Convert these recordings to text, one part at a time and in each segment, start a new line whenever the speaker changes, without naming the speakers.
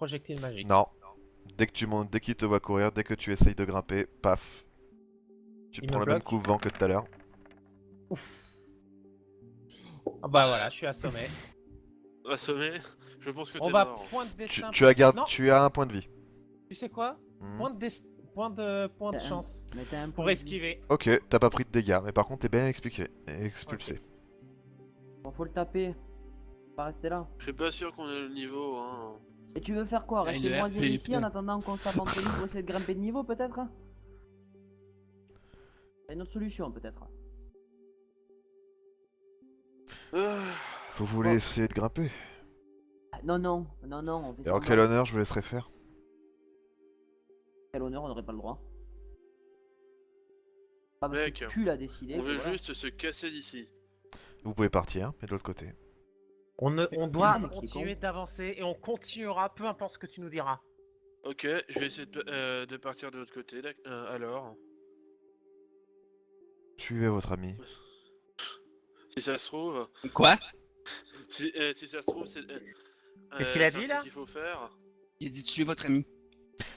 projectile magique.
Non. Dès que tu montes, dès qu'il te voit courir, dès que tu essayes de grimper, paf. Tu
Il
prends
me
le même
bloque.
coup de vent que tout à l'heure.
Ouf. Ah bah voilà, je suis assommé.
Assommé, je pense que
On
t'es
va
mort.
point de destin. Non,
Tu as un point de vie.
tu sais quoi?
Hmm.
Point de chance.
Mais t'as un
Pour
point de vie.
esquiver.
Ok, t'as pas pris de dégâts, mais par contre t'es bien expulsé.
Bon, faut le taper. Pas rester là.
Je suis pas sûr qu'on ait le niveau, hein.
Et tu veux faire quoi?
Ah,
Rester
le
moisir
RP,
ici
putain.
en attendant qu'on s'abandonne pour essayer de grimper de niveau peut-être? Y'a une autre solution peut-être.
Ah,
Vous voulez essayer de grimper?
Non, non, non, non, on fait
Et en
semblant.
quel honneur je vous laisserai faire?
Quel honneur, on n'aurait pas le droit. Pas parce
Mec,
que tu l'as décidé.
on
que
veut
voilà.
juste se casser d'ici.
Vous pouvez partir, mais de l'autre côté.
On doit
Qui est
continuer d'avancer et on continuera, peu importe ce que tu nous diras.
Ok, je vais essayer de partir de l'autre côté, alors.
Suivez votre ami.
Si ça se trouve...
Quoi?
Si ça se trouve, c'est...
Qu'est-ce qu'il a
c'est
dit,
ce
là
qu'il faut faire.
Il a dit tuer votre ami.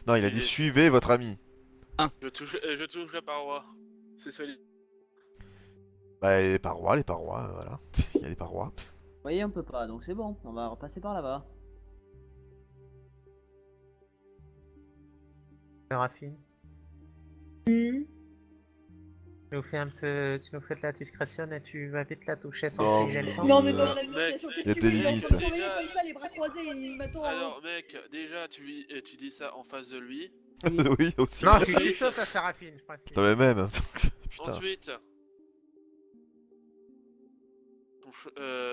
Non, il a dit suivez votre ami.
Je touche la paroi. C'est solide.
Bah les parois, voilà. Il y a les parois.
Vous voyez, on peut pas, donc c'est bon, on va repasser par là-bas.
Séraphine,
Hmm.
tu nous fais de la discrétion et tu vas vite la toucher sans
Non,
qu'il ait le temps.
Non, mais dans la
Mec,
discrétion,
il y a des limites.
Il est comme ça, les bras croisés, il m'attend.
Alors, mec, déjà, tu dis ça en face de lui.
Oui, aussi.
Non, je suis chaud à Séraphine, je précise.
Non mais même. Putain.
Ensuite,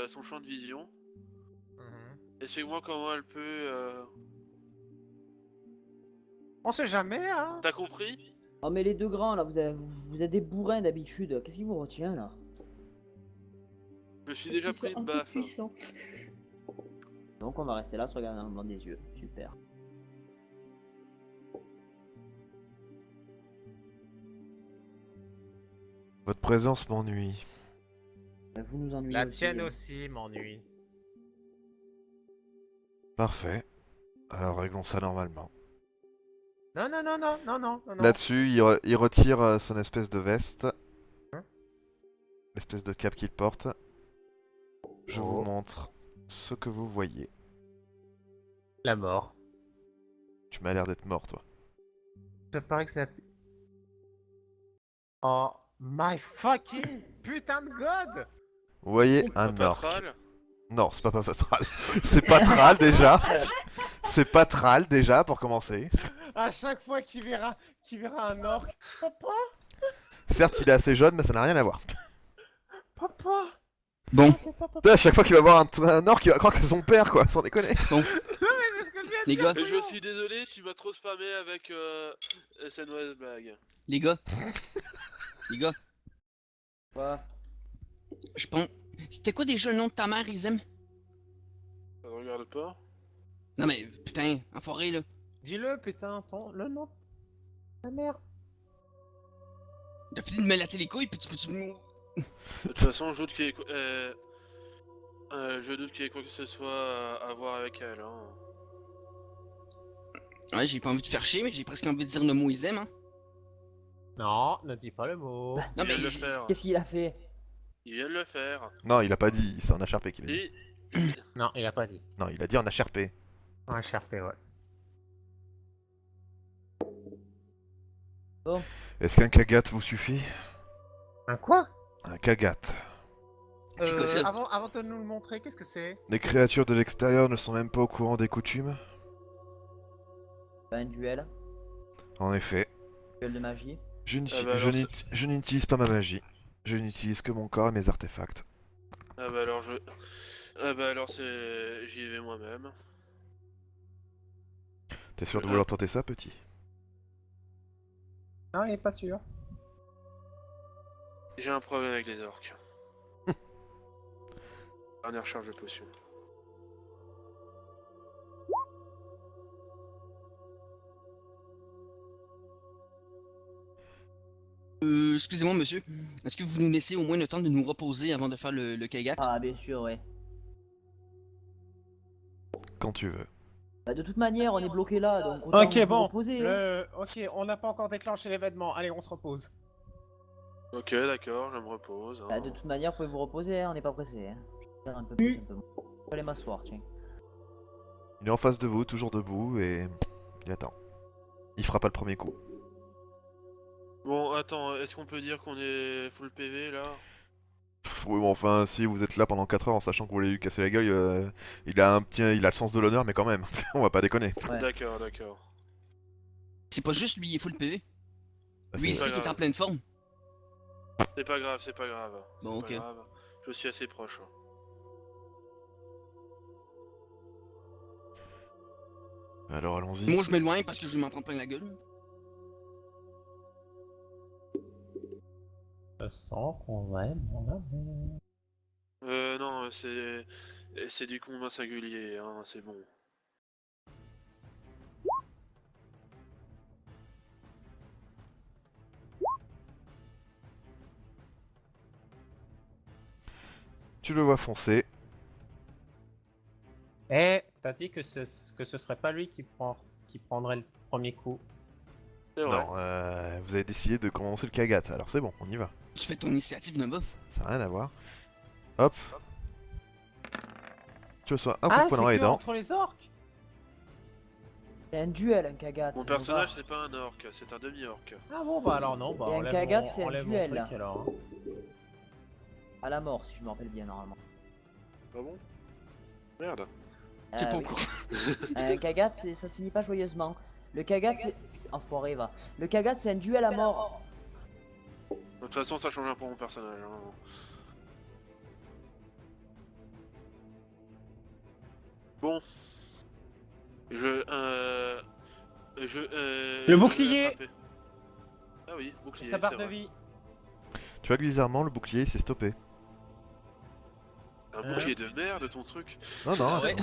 son champ de vision.
Mhm.
Explique-moi comment elle peut...
On sait jamais, hein.
T'as compris?
Oh, mais les deux grands là, vous êtes des bourrins d'habitude. Qu'est-ce qui vous retient là?
Je me suis déjà pris une baffe.
Puissant.
Donc on va rester là, se regarder dans le blanc des yeux. Super.
Votre présence m'ennuie.
Mais vous nous ennuyez
La
aussi.
tienne aussi m'ennuie.
Parfait. Alors réglons ça normalement.
Non, non, non, non, non, non, non.
Là-dessus, il retire son espèce de veste.
Hein?
L'espèce de cape qu'il porte. Je vous
Oh.
montre ce que vous voyez.
La mort.
Tu m'as l'air d'être mort, toi.
Je parie que ça... Oh, my fucking putain de god.
Vous voyez un
Papa
orc.
Thrall.
Non, c'est pas Patral. C'est Patral déjà. C'est Patral déjà pour commencer.
À chaque fois qu'il verra un orc. Papa,
Certes, il est assez jeune, mais ça n'a rien à voir.
papa.
Bon,
Non, c'est pas papa.
À chaque fois qu'il va voir un orc, il va croire que c'est son père, quoi, sans déconner.
Non, mais c'est ce que je viens de
les
dire.
gars,
Et je suis désolé, tu m'as trop spammé avec cette mauvaise blague.
les gars. Les gars,
Quoi?
je pense... C'était quoi déjà le nom de ta mère, Isem?
Ça ne regarde pas.
Non mais, putain, enfoiré là.
Dis-le, putain, le nom. Ta mère.
Il a fini de me latter les couilles, puis tu peux-tu nous...
De toute façon, je doute qu'il y ait quoi que ce soit à voir avec elle. Hein.
Ouais, j'ai pas envie de faire chier, mais j'ai presque envie de dire le mot Isem, hein.
Non, ne dis pas le mot.
Non
Il
mais...
vient de le faire.
Qu'est-ce qu'il a fait?
Il vient de le faire.
Non, il a pas dit, c'est en HRP qu'il a dit.
Et...
Non, il a pas dit.
Non, il a dit en HRP.
Un HRP, ouais.
Bon.
Est-ce qu'un Kagat vous suffit?
Un quoi?
Un Kagat.
C'est quoi ça?
Avant de nous le montrer, qu'est-ce que c'est?
Les créatures de l'extérieur ne sont même pas au courant des coutumes?
Pas un duel.
En effet.
Duel de magie.
Je
Ah bah alors,
je n'utilise pas ma magie. Je n'utilise que mon corps et mes artefacts.
Ah bah alors Ah bah alors c'est... J'y vais moi-même.
T'es sûr de vouloir tenter ça, petit?
Non, il est pas sûr.
J'ai un problème avec les orques. Dernière charge de potion.
Excusez-moi, monsieur. Est-ce que vous nous laissez au moins le temps de nous reposer avant de faire le Kagat?
Ah, bien sûr, ouais.
Quand tu veux.
Bah, de toute manière, on est bloqué là, donc autant
Ok,
vous
bon.
reposer. Hein.
Ok, on n'a pas encore déclenché l'événement. Allez, on se repose.
Ok, d'accord, je me repose.
Bah, de toute manière, vous pouvez vous reposer, hein, on n'est pas pressé. Hein. Je vais faire un peu plus, un peu moins. Je vais aller m'asseoir, tiens.
Il est en face de vous, toujours debout, et il attend. Il fera pas le premier coup.
Bon, attends, est-ce qu'on peut dire qu'on est full PV là?
Oui, bon, enfin, si vous êtes là pendant 4 heures en sachant que vous voulez lui casser la gueule, il a le sens de l'honneur, mais quand même, on va pas déconner.
Ouais.
D'accord, d'accord.
C'est pas juste lui, il est full PV.
Bah,
Lui
c'est-
ici qui est en pleine forme.
C'est pas grave, c'est pas grave.
Bon,
C'est
ok.
pas grave. Je suis assez proche.
Alors allons-y.
Moi je m'éloigne parce que je m'en prends plein la gueule.
Je sens qu'on va être dans la merde.
Non, c'est du combat singulier, hein, c'est bon.
Tu le vois foncer.
Eh, t'as dit que ce serait pas lui qui prendrait le premier coup.
C'est vrai.
Non, vous avez décidé de commencer le Kagat, alors c'est bon, on y va.
Tu fais ton initiative, Nova.
Ça n'a rien à voir. Hop. Tu reçois un coup de poing
c'est
dans les
que
dents.
entre les orques.
C'est un duel, un Kagat.
Mon personnage, c'est pas un orc, c'est un demi-orc.
Ah bon, bah alors non, bah
Et un
enlève
Kagat,
mon-
c'est un
enlève mon
duel.
truc, alors. Hein.
À la mort, si je me rappelle bien, normalement.
Ah bon? Merde.
T'es pas au
Oui.
courant.
Un Kagat, ça se finit pas joyeusement. Le Kagat, c'est... Enfoiré, va. Le Kagat, c'est un duel à mort.
De toute façon, ça change rien pour mon personnage. Hein. Bon. Le
Le bouclier.
attrapé. Ah oui, bouclier.
Sa barre
c'est
de
vrai.
vie.
Tu vois que bizarrement, le bouclier s'est stoppé.
Un bouclier de merde, ton truc.
Non, non.
Ah ouais.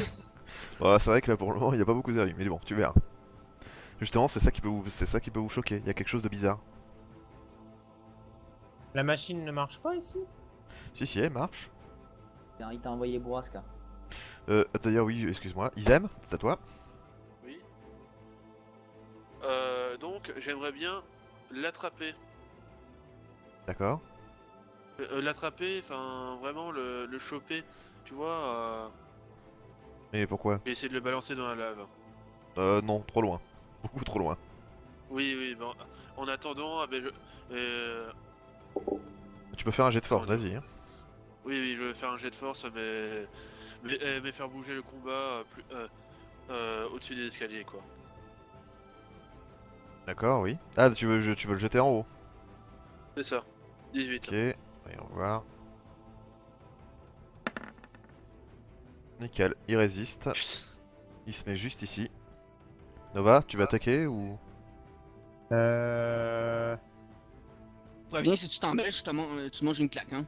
Ouais, c'est vrai que là pour le moment, il n'y a pas beaucoup d'arrivées, mais bon, tu verras. Justement, c'est ça qui peut vous choquer. Il y a quelque chose de bizarre.
La machine ne marche pas ici.
Si, elle marche.
Il t'a envoyé Bourrasca.
D'ailleurs, oui, excuse-moi. Isem, c'est à toi.
Oui. Donc, j'aimerais bien l'attraper.
D'accord.
L'attraper, enfin, vraiment le choper. Tu vois,
Mais pourquoi
j'ai essayé de le balancer dans la lave.
Non, trop loin. Beaucoup trop loin.
Oui, oui, bon. En attendant, ah ben,
Tu peux faire un jet de force, vas-y. Hein.
oui, oui, je vais faire un jet de force, mais faire bouger le combat au-dessus des escaliers, quoi.
D'accord, oui. Ah, tu veux le jeter en haut.
C'est ça. 18.
Ok, voyons voir. Nickel, il résiste. Il se met juste ici. Nova, tu vas attaquer ou...
Préviens, si tu t'embêtes, tu manges une claque, hein.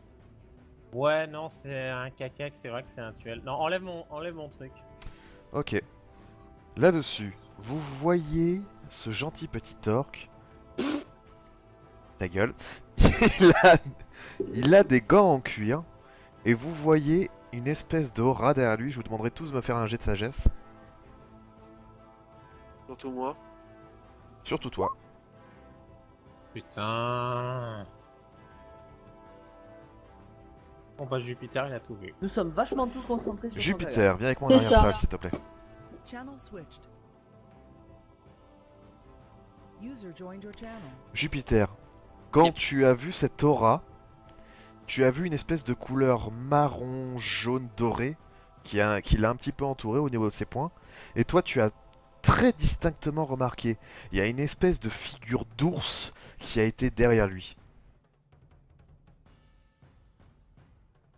Ouais, non, c'est un caca, c'est vrai que c'est un tuel. Non, enlève mon truc.
Ok. Là-dessus, vous voyez ce gentil petit orc. Ta gueule. Il a des gants en cuir. Et vous voyez une espèce d'aura derrière lui. Je vous demanderai tous de me faire un jet de sagesse.
Surtout moi.
Surtout toi.
Putain. Bon bah Jupiter, il a tout vu.
Nous sommes vachement tous concentrés sur son Kagat.
Jupiter, viens avec moi en
C'est
arrière
ça.
salle, s'il te plaît.
Channel switched. User joined your channel.
Jupiter, quand
Yep.
tu as vu cette aura, tu as vu une espèce de couleur marron, jaune, doré qui l'a un petit peu entouré au niveau de ses poings. Et toi, tu as très distinctement remarqué, il y a une espèce de figure d'ours qui a été derrière lui.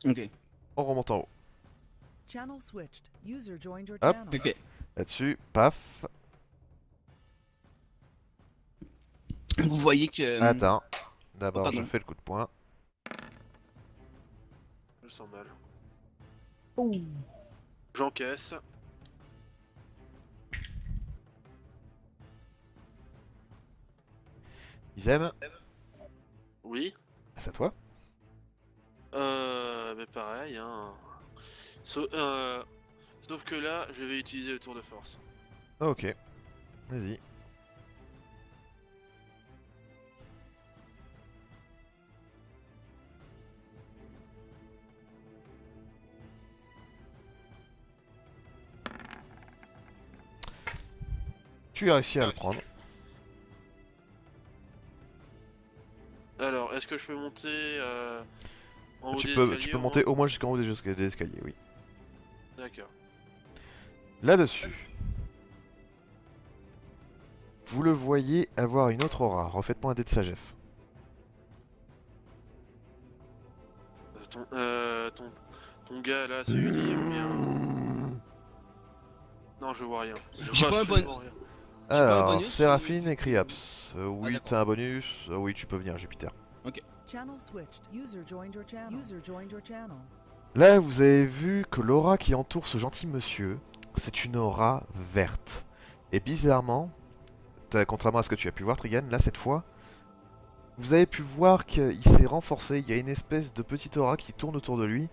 Ok.
En remontant en haut.
Channel switched. User joined your
Hop.
channel.
Ok.
Là-dessus, paf.
Vous voyez que...
Attends. D'abord,
Oh,
je
pardon.
fais le coup de poing.
Je le sens mal.
Ouh.
J'encaisse.
Isem,
Oui.
c'est à toi.
Mais pareil, hein. Sauf que là, je vais utiliser le tour de force.
Ok. Vas-y. Tu as réussi à le prendre.
Alors, est-ce que je peux monter en haut
Tu
des
peux,
escaliers
tu peux
au
monter
moins
au moins jusqu'en haut des escaliers, oui.
D'accord.
Là-dessus. Vous le voyez avoir une autre aura. Refaites-moi un dé de sagesse.
Ton gars là, celui il est combien? Non, je vois rien.
J'ai pas un bon-
absolument rien.
J'ai pas un
Alors,
bonus
Séraphine
ou-
et Criops. Oui,
d'accord.
t'as un bonus. Oui, tu peux venir, Jupiter.
Channel switched. User joined your channel. User joined your channel.
Là, vous avez vu que l'aura qui entoure ce gentil monsieur, c'est une aura verte. Et bizarrement, contrairement à ce que tu as pu voir, Trigan, là, cette fois, vous avez pu voir qu'il s'est renforcé. Il y a une espèce de petite aura qui tourne autour de lui.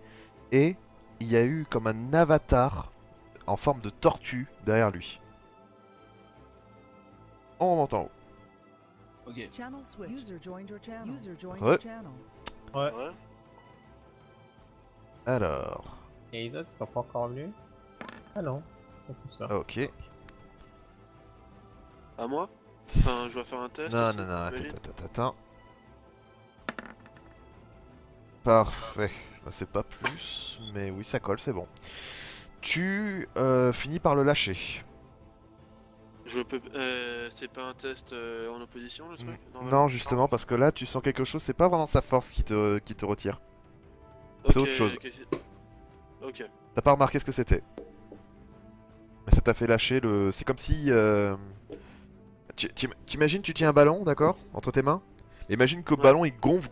Et il y a eu comme un avatar en forme de tortue derrière lui. On remonte en haut.
Ok.
Channel switched. User joined your channel. User joined
Re.
your channel.
Ouais.
Ouais.
Alors,
Et les autres, ils sont pas encore venus? Ah non, c'est tout ça.
ok.
À moi? Enfin, je dois faire un test.
Non,
aussi,
non, non,
j'imagine.
attends. Parfait. Bah, c'est pas plus, mais oui, ça colle, c'est bon. Tu finis par le lâcher.
Je peux. C'est pas un test en opposition le truc?
Non, justement, parce que là, tu sens quelque chose, c'est pas vraiment sa force qui te retire. c'est autre chose.
Ok.
T'as pas remarqué ce que c'était. Mais ça t'a fait lâcher le... C'est comme si... T'imagines, tu tiens un ballon, d'accord, entre tes mains. Imagine que le
Ouais.
ballon, il gonfle.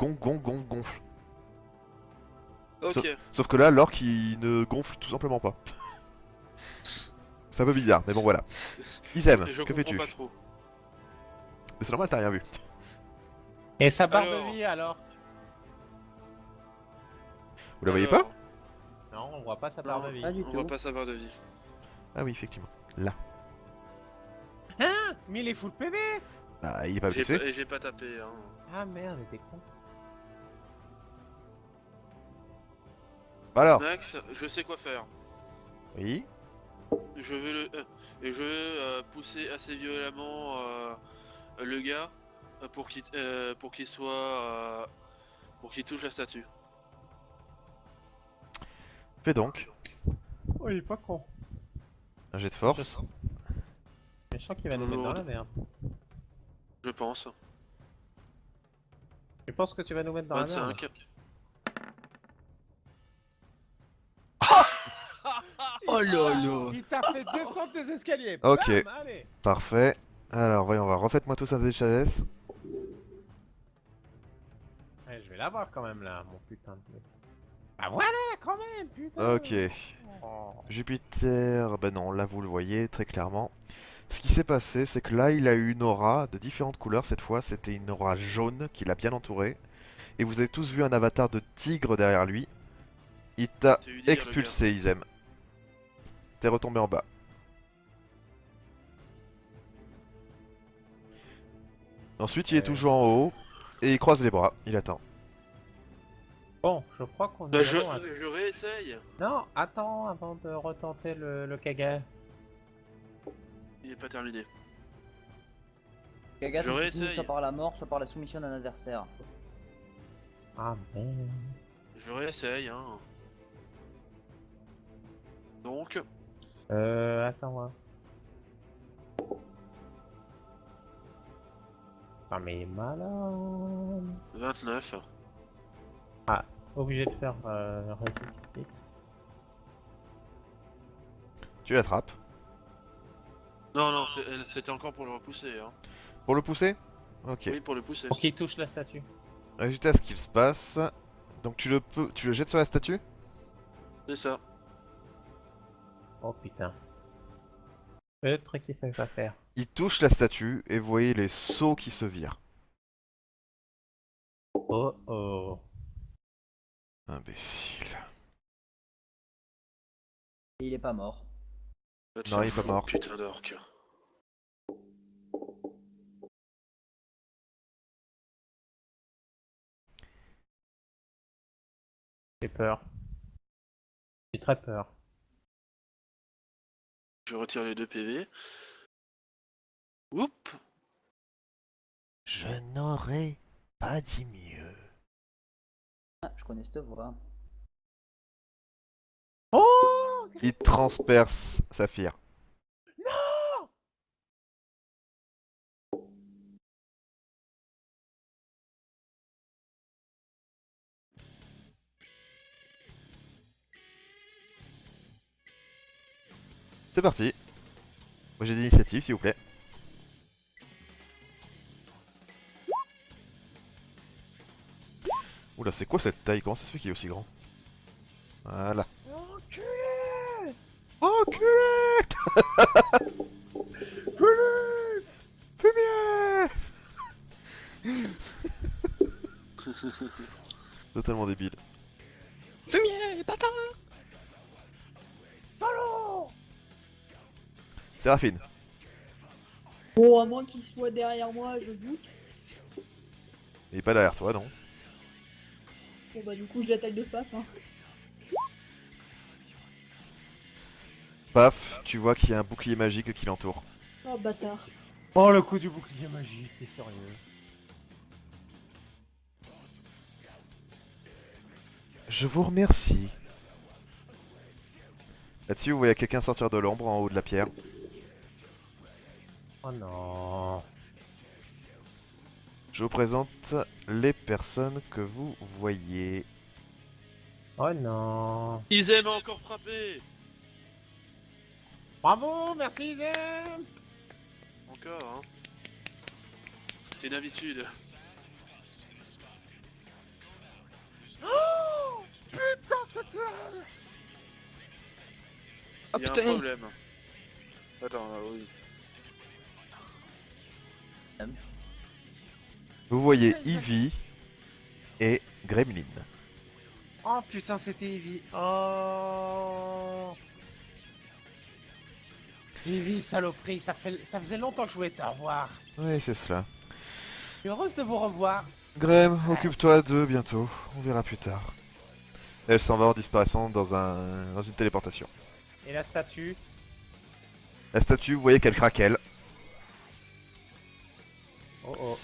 Ok.
Sauf que là, l'orque, il ne gonfle tout simplement pas. C'est un peu bizarre, mais bon, voilà. Isem,
Je
que
comprends
fais-tu?
pas trop.
Mais c'est normal, t'as rien vu.
Et sa barre
Alors.
de vie alors?
Vous la voyez pas?
Non, on voit pas sa barre
Non,
de vie.
Pas du
on
tout.
voit pas sa barre de vie.
Ah oui, effectivement. Là.
Mais il est full PV!
Bah, il est pas
J'ai
blessé.
pas, et j'ai pas tapé. Hein.
Ah merde, mais t'es con.
Alors,
Max, je sais quoi faire.
oui.
Je veux pousser assez violemment le gars pour qu'il soit pour qu'il touche la statue.
Fais donc
Oh, il est pas con.
un jet de force.
Mais je sens qu'il va nous mettre dans la merde.
Je pense.
Je pense que tu vas nous mettre dans la merde.
25.
Oh là là.
Il t'a fait descendre tes escaliers.
Ok.
Bam, allez.
Parfait. Alors, voyons voir. Refaites-moi tous un dé de sagesse.
Ouais, je vais l'avoir quand même là, mon putain de... Ah voilà, quand même, putain.
Ok.
Oh.
Jupiter, ben non, là vous le voyez très clairement. Ce qui s'est passé, c'est que là il a eu une aura de différentes couleurs. Cette fois, c'était une aura jaune qui l'a bien entouré. Et vous avez tous vu un avatar de tigre derrière lui. Il t'a
T'as eu dire,
expulsé, Isem. T'es retombé en bas. Ensuite, il est toujours en haut. Et il croise les bras. Il attend.
Bon, je crois qu'on
Bah,
est
je,
bon, hein.
je réessaye.
Non, attends avant de retenter le Kaga.
Il est pas terminé.
Kaga,
Je
tu
réessaye.
finis soit par la mort, soit par la soumission d'un adversaire.
Ah merde.
Je réessaye, hein. Donc,
Attends, hein. Ah mais il est malade.
29.
Obligé de faire réussite critique.
Tu l'attrapes.
Non, non, c'était encore pour le repousser. Hein.
Pour le pousser? Ok.
Oui, pour le pousser.
Pour qu'il touche la statue.
Résultat, ce qu'il se passe. Donc tu le jettes sur la statue?
C'est ça.
Oh putain. Le truc qu'il fait pas faire.
Il touche la statue et vous voyez les seaux qui se virent.
Oh oh.
Imbécile.
Et il est pas mort.
Va te
Non,
faire
il est pas
foutre,
mort.
Putain d'orque.
peur. J'ai très peur.
Je retire les 2 PV. Oups.
Je n'aurais pas dit mieux.
Ah, je connais cette voix.
Oh!
Il transperce Saphir. C'est parti. Moi j'ai d'initiative s'il vous plaît. Oula, c'est quoi cette taille? Comment ça se fait qu'il est aussi grand? Voilà.
Enculé!
Enculé! Fumier! Totalement débile.
Fumier, bâtard!
Séraphine.
Bon, à moins qu'il soit derrière moi, je doute.
Il est pas derrière toi, non?
Bon bah du coup je l'attaque de face hein.
Paf, tu vois qu'il y a un bouclier magique qui l'entoure.
Oh bâtard.
Oh, le coup du bouclier magique, t'es sérieux?
Je vous remercie. Là-dessus, vous voyez quelqu'un sortir de l'ombre en haut de la pierre.
Oh non.
Je vous présente les personnes que vous voyez.
Oh non.
Izem a encore frappé.
Bravo, merci Zem.
Encore, hein. C'est une habitude.
Putain, c'est clair.
Ah
Il y a un
putain!
problème. Attends, oui.
Vous voyez Ivy et Gremlin.
Oh putain, c'était Evie. Oh. Evie, saloperie, ça faisait longtemps que je voulais te revoir.
Oui, c'est cela.
Je suis heureuse de vous revoir.
Graham, occupe-toi d'eux bientôt. On verra plus tard. Elle s'en va en disparaissant dans une téléportation.
Et la statue?
La statue, vous voyez qu'elle craquelle.
Oh oh.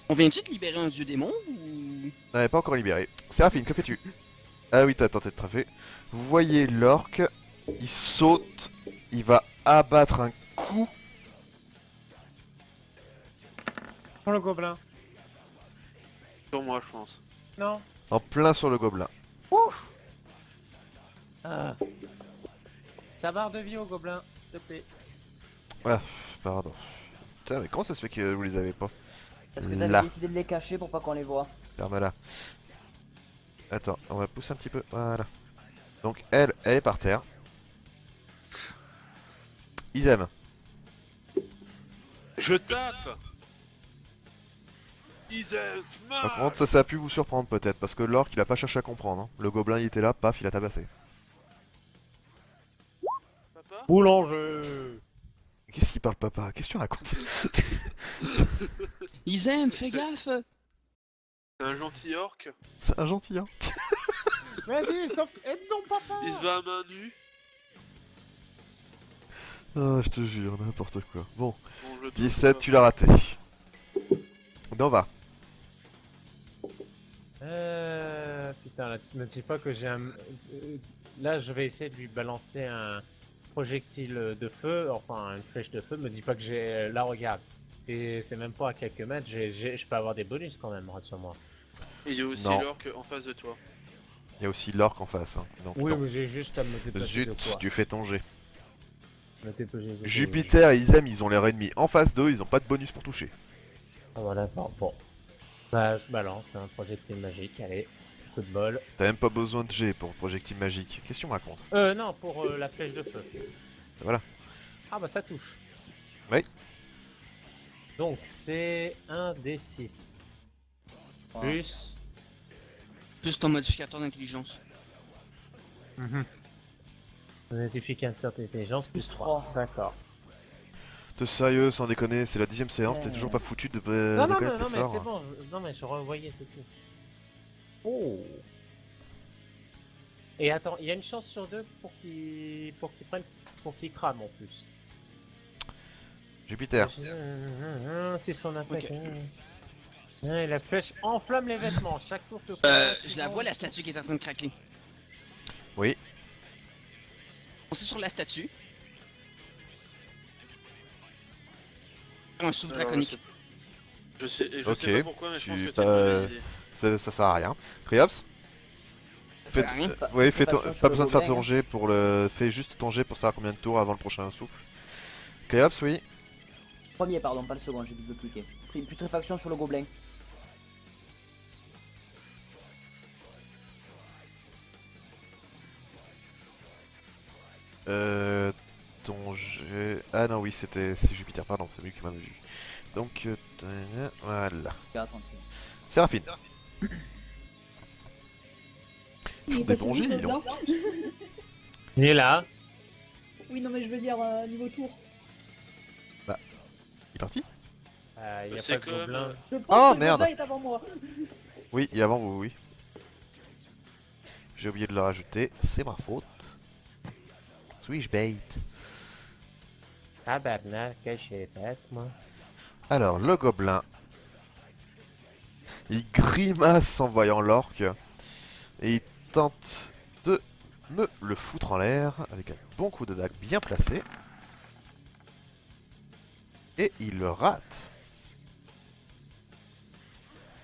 On vient-tu de libérer un dieu démon ou...
Elle n'est pas encore libérée. Séraphine, que fais-tu? Ah oui, t'as tenté de traffer. Vous voyez l'orque. Il saute. Il va abattre un coup.
Pour le gobelin.
Sur moi, je pense.
Non.
En plein sur le gobelin.
Ouf. Ah. Sa barre de vie au gobelin, s'il te plaît.
Ah, pardon. Putain, mais comment ça se fait que vous les avez pas?
Parce que
Là.
t'avais décidé de les cacher pour pas qu'on les voit.
Ferme-la. Attends, on va pousser un petit peu. Voilà. Donc elle est par terre. Izem.
Je tape. Izem,
Par
smash.
contre, ça a pu vous surprendre peut-être, parce que l'orque il a pas cherché à comprendre. Hein. Le gobelin il était là, paf, il a tabassé.
Papa.
Boulanger.
Qu'est-ce qu'il parle papa? Qu'est-ce que tu racontes?
Izem, fais gaffe!
C'est un gentil orc.
C'est un gentil, hein?
Vas-y, sauf... aide donc papa.
Il se bat à main nue.
Ah, je te jure, n'importe quoi. Bon,
Bon, je
17, tu l'as raté. Nova.
Putain, là, tu me dis pas que j'ai un... là, je vais essayer de lui balancer un projectile de feu, enfin une flèche de feu. Me dis pas que j'ai... Là, regarde. Et c'est même pas à quelques mètres, je peux avoir des bonus quand même, rassure-moi.
Et il y a aussi
Non.
l'orc en face de toi.
Il y a aussi l'orque en face. Hein. Donc,
Oui,
non.
mais j'ai juste à me déplacer
Zut,
de quoi.
tu fais ton jet.
Me déplacer de quoi.
Jupiter et Izem, ils ont leur ennemi en face d'eux, ils ont pas de bonus pour toucher.
Ah voilà, bon. Bah, je balance un projectile magique, allez, coup de bol.
T'as même pas besoin de jet pour projectile magique. Qu'est-ce que tu me racontes?
Non, pour la flèche de feu.
Voilà.
Ah bah ça touche.
Oui.
Donc c'est un D6. Plus...
Plus ton modificateur d'intelligence.
Un identificateur d'intelligence plus 3. D'accord.
T'es sérieux, sans déconner, c'est la 10ème séance, t'es toujours pas foutu de
Non,
connaître tes
mais
sorts,
c'est
hein.
bon. Non, mais je revoyais, c'est tout. Oh. Et attends, il y a une chance sur deux pour qu'il prenne, pour qu'il crame en plus.
Jupiter.
C'est son attaque.
Ok.
Et la flèche enflamme les vêtements. Chaque tour que
Je la vois, la statue qui est en train de craquer.
Oui.
On est sur la statue. Un souffle
Alors,
draconique.
Je sais
Ok,
pas pourquoi, mais je pense
tu
que c'est une mauvaise idée.
Ça sert à rien. Criops,
Ça sert à rien.
oui,
Fais
pas
attention sur
besoin
le
de faire
gobelin,
ton jet pour le. Fais juste ton jet pour savoir combien de tours avant le prochain souffle. Criops, oui.
Premier, pardon, pas le second, j'ai double cliqué. Putréfaction sur le gobelin.
Ton jet. Ah non, oui, c'est Jupiter, pardon, c'est lui qui m'a vu. Donc, voilà.
Tranquille.
Séraphine.
Il est
Des
passé
bons jets,
niveau
dis donc.
dedans.
Il est là.
Oui, non, mais je veux dire niveau tour.
Il est parti?
Il y a
C'est
pas de
comme,
gobelin.
Je pense
Oh,
que
merde.
Zelda est avant moi.
Oui, et avant vous, oui. J'ai oublié de le rajouter, c'est ma faute. Suis-je bait?
Tabarnak, que j'ai fait, moi.
Alors, le gobelin. Il grimace en voyant l'orque. Et il tente de me le foutre en l'air avec un bon coup de dague bien placé. Et il le rate.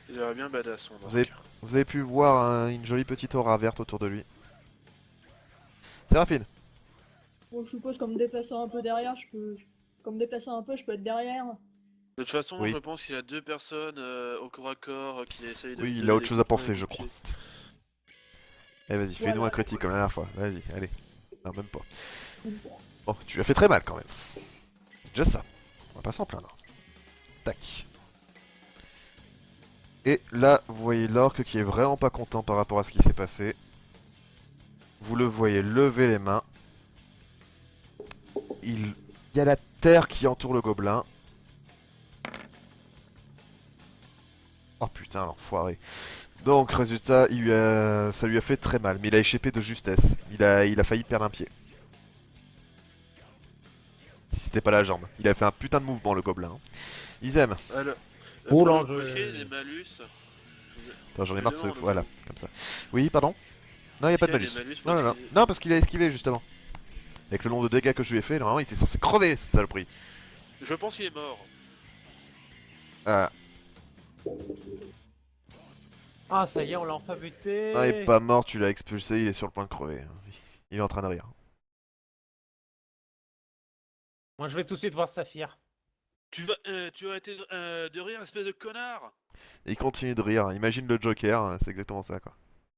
Il aurait bien badass son
Vous avez pu voir une jolie petite aura verte autour de lui. Séraphine.
Bon, je suppose qu'en me déplaçant un peu derrière, je peux. Comme me déplaçant un peu, je peux être derrière.
De toute façon,
Oui.
je pense qu'il y a deux personnes au corps à corps qui essayent de.
Oui, il
donner
a autre
des
chose à
coups de
penser, je
pied.
crois. Eh vas-y, fais-nous
Voilà.
un critique comme la dernière fois. Vas-y, allez. Non, même pas. Bon, tu as fait très mal quand même. C'est déjà ça. On va pas s'en plaindre. Tac. Et là, vous voyez l'orque qui est vraiment pas content par rapport à ce qui s'est passé. Vous le voyez lever les mains. Il y a la terre qui entoure le gobelin. Oh putain, l'enfoiré. Donc, résultat, ça lui a fait très mal, mais il a échappé de justesse. Il a failli perdre un pied. Si c'était pas la jambe. Il a fait un putain de mouvement, le gobelin. Isem.
Alors,
Oh,
pour le
l'enjeu.
coup, est-ce qu'il y a des malus
Attends, j'en ai
Je
marre de ce...
demande.
Voilà, comme ça. Oui, pardon. Non, il a pas de malus.
Est-ce qu'il y a des malus pour
Non, non, non.
essayer-
Non, parce qu'il a esquivé, justement. Avec le nombre de dégâts que je lui ai fait, normalement, il était censé crever, cette saloperie.
Je pense qu'il est mort.
Ah,
Ah, ça y est, on l'a enfin buté.
non, il est pas mort, tu l'as expulsé, il est sur le point de crever. Il est en train de rire.
Moi, je vais tout de suite voir Saphir.
Tu vas arrêter de rire, espèce de connard.
Il continue de rire. Imagine le Joker, c'est exactement ça, quoi.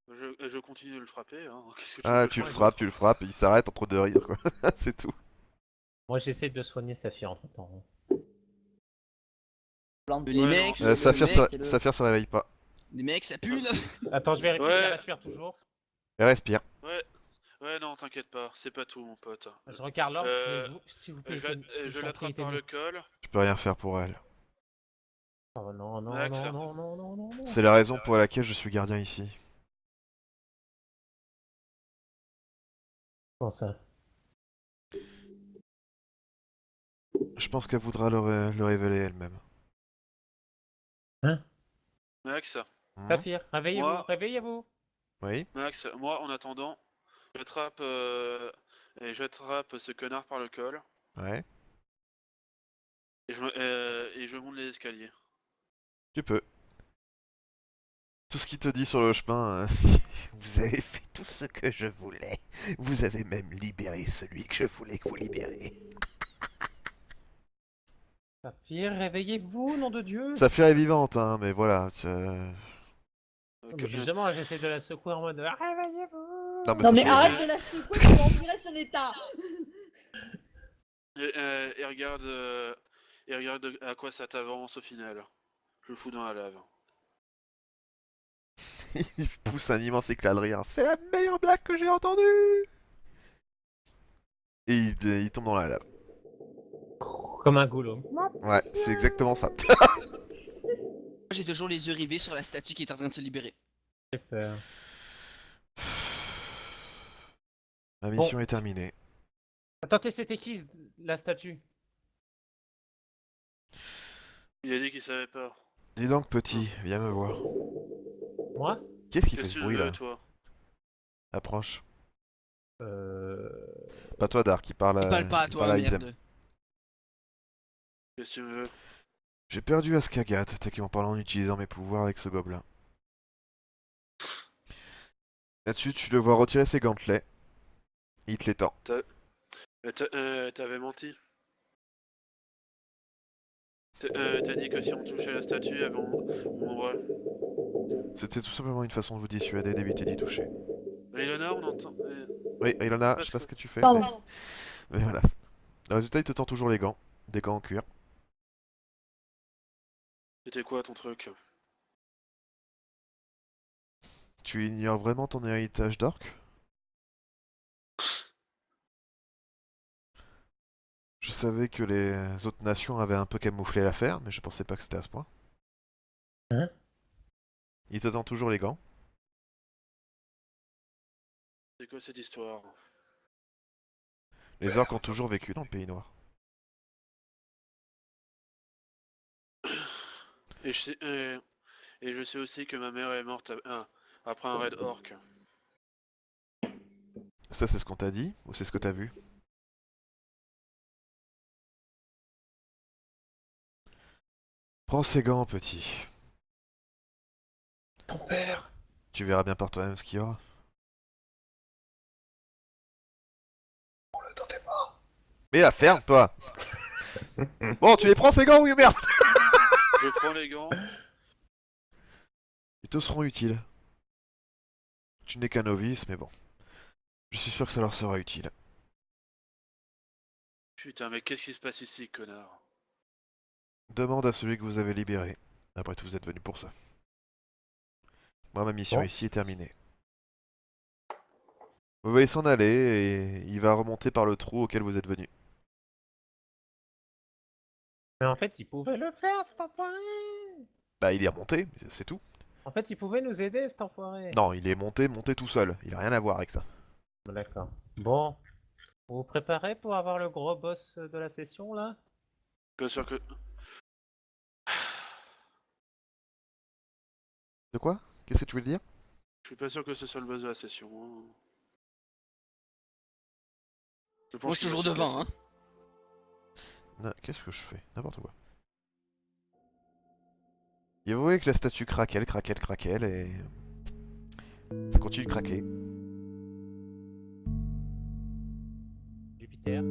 Je continue de le frapper. Hein. Qu'est-ce que
Ah,
veux
tu le
faire
frappes, il s'arrête entre deux rires, quoi. C'est tout.
Moi, j'essaie de soigner Saphir entre temps.
Plante.
Les
Ouais,
mecs,
non.
Saphir,
c'est le-
Saphir se réveille pas.
les mecs, ça pue là.
Attends, je vérifie
Ouais.
si elle respire toujours.
Elle respire.
Ouais, non, t'inquiète pas, c'est pas tout, mon pote.
Je regarde l'ordre,
Euh,
s'il vous plaît.
Je l'attrape par le col.
Je peux rien faire pour elle.
Oh non, non,
Max,
non, non, non, non, non, non.
C'est la raison pour laquelle je suis gardien ici.
Comment ça?
Je pense qu'elle voudra le révéler elle-même.
Max,
Hmm.
Saphir, réveillez-vous,
Moi-
réveillez-vous.
Oui.
Max, moi, en attendant, j'attrape ce connard par le col
Ouais.
et je monte les escaliers.
Tu peux. Tout ce qu'il te dit sur le chemin, vous avez fait tout ce que je voulais. Vous avez même libéré celui que je voulais que vous libériez.
Saphir, réveillez-vous, nom de Dieu.
Saphir est vivante, hein, mais voilà.
Mais justement, j'essaie de la secouer en mode réveillez-vous.
Non,
Non, mais
Saphir-
arrête de la secouer pour empirer son état.
Et regarde à quoi ça t'avance au final. Je le fous dans la lave.
Il pousse un immense éclat de rire. C'est la meilleure blague que j'ai entendue. Et il tombe dans la lave.
Comme un goulot.
Ouais, c'est exactement ça.
J'ai toujours les yeux rivés sur la statue qui est en train de se libérer.
J'ai peur.
Ma mission est terminée.
Attendez, c'était qui la statue?
Il a dit qu'il savait pas.
Dis donc, petit, viens me voir.
Moi?
Qu'est-ce qui fait
Qu'est-ce
ce
que tu
bruit
veux,
là?
toi?
Approche.
Euh...
Pas toi, Dark, il parle
Il
à,
parle pas à
il
toi,
parle à Isem.
merde.
Qu'est-ce que tu veux?
J'ai perdu Askagat, en parlant en utilisant mes pouvoirs avec ce gobelin. Là-dessus, tu le vois retirer ses gantelets. Il te les tend.
T'avais menti. T'as dit que si on touchait la statue, on mourrait.
C'était tout simplement une façon de vous dissuader d'éviter d'y toucher.
Ilona, on entend.
Oui, Ilona, je
Parce
sais pas
que-
ce que tu fais.
Pardon.
Mais voilà. Le résultat, il te tend toujours les gants. Des gants en cuir.
C'était quoi ton truc?
Tu ignores vraiment ton héritage d'orc? Je savais que les autres nations avaient un peu camouflé l'affaire, mais je pensais pas que c'était à ce point.
Hein?
Il te tend toujours les gants.
C'est quoi cette histoire?
Les orcs ont toujours vécu dans le pays noir.
Et je sais aussi que ma mère est morte après un raid orc.
Ça, c'est ce qu'on t'a dit, ou c'est ce que t'as vu? Prends ces gants, petit.
Ton père.
Tu verras bien par toi-même ce qu'il y aura. Mais la ferme, toi! Bon, tu les prends ces gants, oui ou merde?
Je prends les gants.
Ils te seront utiles. Tu n'es qu'un novice, mais bon. Je suis sûr que ça leur sera utile.
Putain, mais qu'est-ce qui se passe ici, connard?
Demande à celui que vous avez libéré. Après tout, vous êtes venu pour ça. Moi, ma mission
Bon.
ici est terminée. Vous voyez s'en aller et il va remonter par le trou auquel vous êtes venu.
Mais en fait, il pouvait le faire, cet enfoiré.
Bah, il est remonté, c'est tout.
En fait, il pouvait nous aider, cet enfoiré.
Non, il est monté tout seul. Il a rien à voir avec ça.
D'accord. Bon. Vous vous préparez pour avoir le gros boss de la session, là?
Pas sûr que.
De quoi? Qu'est-ce que tu veux dire?
Je suis pas sûr que ce soit le boss de la session. Hein. Je pense
Moi, je suis
qu'il va
toujours
se
devant,
casser.
hein.
Non, qu'est-ce que je fais? N'importe quoi. Et vous voyez que la statue craquelle et... ça continue de craquer.
Jupiter.